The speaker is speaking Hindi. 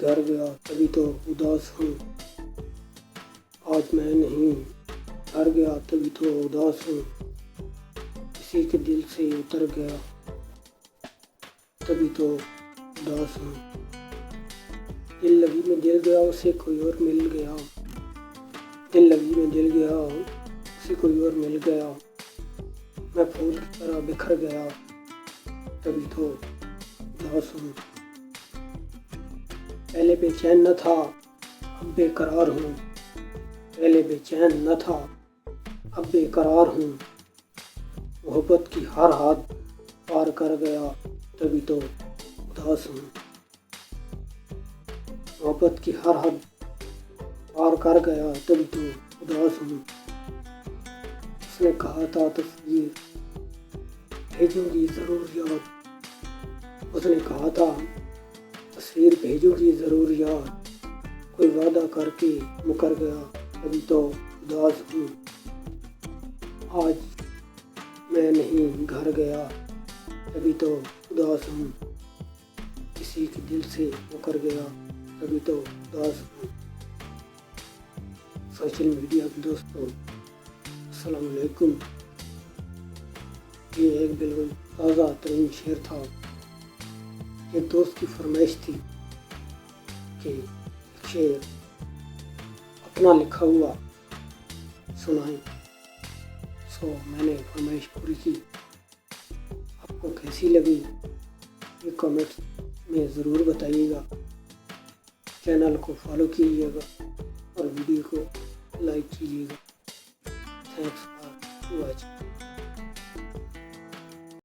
घर गया तभी तो उदास हूँ। आज मैं नहीं घर गया तभी तो उदास हूँ। किसी के दिल से उतर गया तभी तो उदास हूँ। दिल लगी में दिल गया उसे कोई और मिल गया। दिल लगी में दिल गया उसे कोई और मिल गया। मैं फूल की तरह बिखर गया तभी तो उदास हूँ। पहले बेचैन न था अब बेकरार हूँ। पहले बेचैन न था अब बेकरार हूँ। मोहब्बत की हर हद पार कर गया तभी तो उदास हूँ। मोहब्बत की हर हद पार कर गया तभी तो उदास हूँ। उसने कहा था तस्वीर भेजूंगी ज़रूर याद। उसने कहा था तस्वीर भेजूंगी ज़रूर याद। कोई वादा करके मुकर गया तभी तो उदास हूँ। आज मैं नहीं घर गया तभी तो उदास हूँ। किसी के दिल से मुकर गया तभी तो उदास हूँ। सोशल मीडिया के दोस्तों अस्सलाम वालेकुम। ये एक बिल्कुल ताज़ा तरीन शेर था। एक दोस्त की फरमाइश थी कि शेर अपना लिखा हुआ सुनाएं। मैंने फरमाइश पूरी की। आपको कैसी लगी ये कमेंट्स में ज़रूर बताइएगा। चैनल को फॉलो कीजिएगा और वीडियो को लाइक कीजिएगा। Thanks for watching.